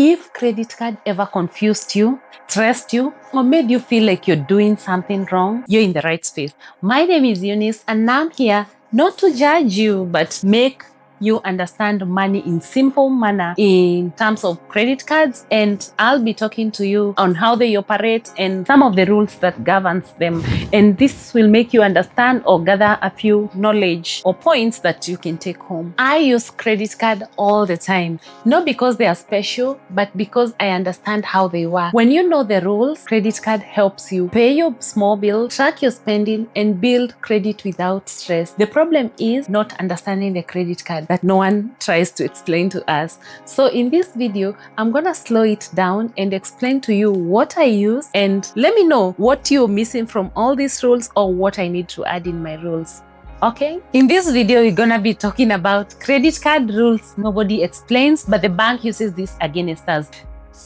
If credit card ever confused you, stressed you, or made you feel like you're doing something wrong, you're in the right space. My name is Eunice, and I'm here not to judge you, but make you understand money in simple manner in terms of credit cards, and I'll be talking to you on how they operate and some of the rules that governs them, and this will make you understand or gather a few knowledge or points that you can take home. I use credit card all the time, not because they are special, but because I understand how they work. When you know the rules, credit card helps you pay your small bill, track your spending, and build credit without stress. The problem is not understanding the credit card that no one tries to explain to us. So in this video, I'm gonna slow it down and explain to you what I use, and let me know what you're missing from all these rules or what I need to add in my rules. Okay? In this video, we're gonna be talking about credit card rules nobody explains, but the bank uses this against us.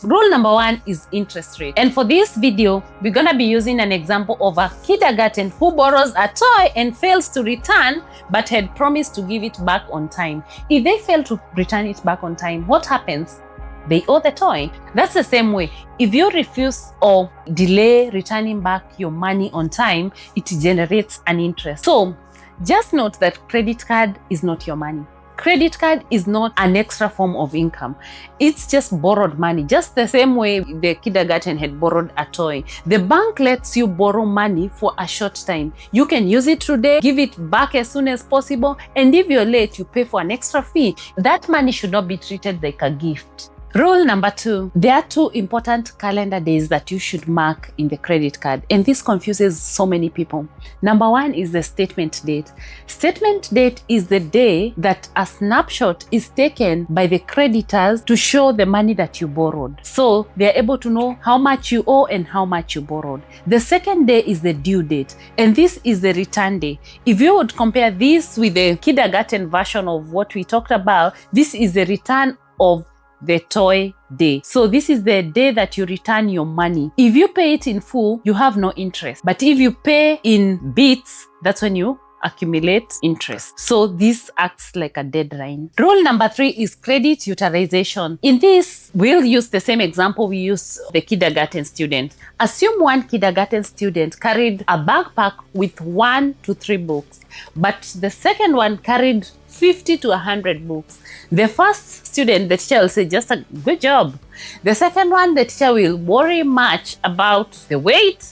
Rule number 1 is interest rate. And for this video, we're gonna be using an example of a kindergarten who borrows a toy and fails to return, but had promised to give it back on time. If they fail to return it back on time, what happens? They owe the toy. That's the same way. If you refuse or delay returning back your money on time, it generates an interest. So just note that credit card is not your money. Credit card is not an extra form of income. It's just borrowed money, just the same way the kindergarten had borrowed a toy. The bank lets you borrow money for a short time. You can use it today, give it back as soon as possible, and if you're late, you pay for an extra fee. That money should not be treated like a gift. Rule number 2, there are 2 important calendar days that you should mark in the credit card, and this confuses so many people. Number 1 is the statement date. Statement date is the day that a snapshot is taken by the creditors to show the money that you borrowed. So they're able to know how much you owe and how much you borrowed. The second day is the due date, and this is the return day. If you would compare this with the kindergarten version of what we talked about, this is the return of the toy day. So this is the day that you return your money. If you pay it in full, you have no interest. But if you pay in bits, that's when you accumulate interest. So this acts like a deadline. Rule number 3 is credit utilization. In this, we'll use the same example we use the kindergarten student. Assume one kindergarten student carried a backpack with 1 to 3 books, but the second one carried 50 to 100 books. The first student, the teacher will say, just a good job. The second one, the teacher will worry much about the weight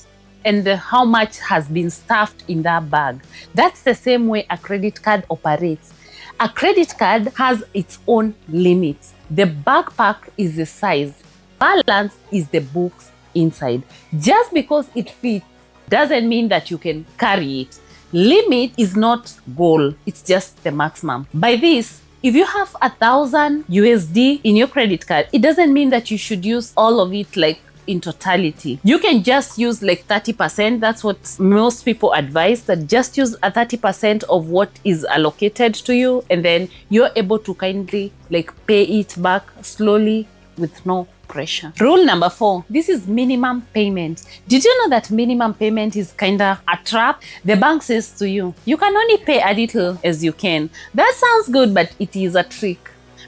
and how much has been stuffed in that bag. That's the same way a credit card operates. A credit card has its own limits. The backpack is the size. Balance is the books inside. Just because it fits doesn't mean that you can carry it. Limit is not goal, it's just the maximum. By this, if you have 1,000 USD in your credit card, it doesn't mean that you should use all of it like in totality. You can just use like 30%. That's what most people advise, that just use a 30% of what is allocated to you, and then you're able to kindly like pay it back slowly with no pressure. Rule number 4, this is minimum payment. Did you know that minimum payment is kinda a trap? The bank says to you, you can only pay a little as you can. That sounds good, but it is a trick.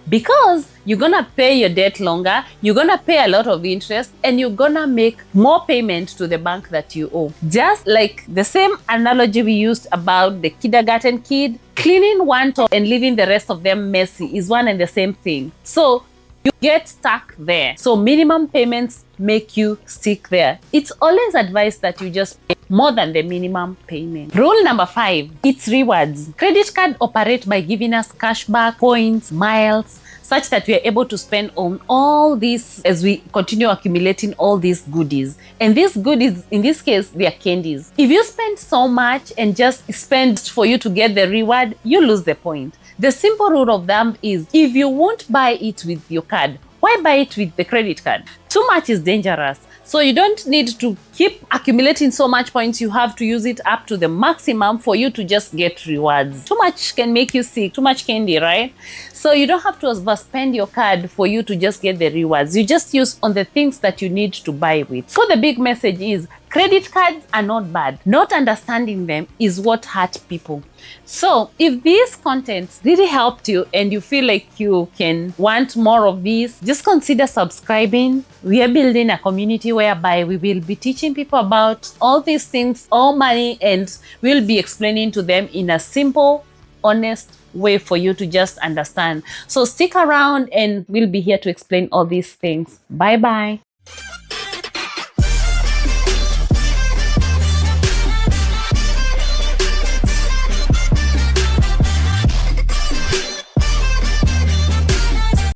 Because you're gonna pay your debt longer, you're gonna pay a lot of interest, and you're gonna make more payment to the bank that you owe. Just like the same analogy we used about the kindergarten kid, cleaning one top and leaving the rest of them messy is one and the same thing. So you get stuck there. So minimum payments make you stick there. It's always advised that you just pay more than the minimum payment. Rule number 5, it's rewards. Credit card operate by giving us cashback, points, miles, such that we are able to spend on all these as we continue accumulating all these goodies. And these goodies, in this case, they are candies. If you spend so much and just spend for you to get the reward, you lose the point. The simple rule of thumb is, if you won't buy it with your card, why buy it with the credit card? Too much is dangerous. So you don't need to keep accumulating so much points. You have to use it up to the maximum for you to just get rewards. Too much can make you sick, too much candy, right? So you don't have to overspend your card for you to just get the rewards. You just use on the things that you need to buy with. So the big message is, Credit cards are not bad. Not understanding them is what hurt people. So if this content really helped you and you feel like you can want more of these, just consider subscribing. We are building a community whereby we will be teaching people about all these things, all money, and we'll be explaining to them in a simple, honest way for you to just understand. So stick around and we'll be here to explain all these things. Bye bye.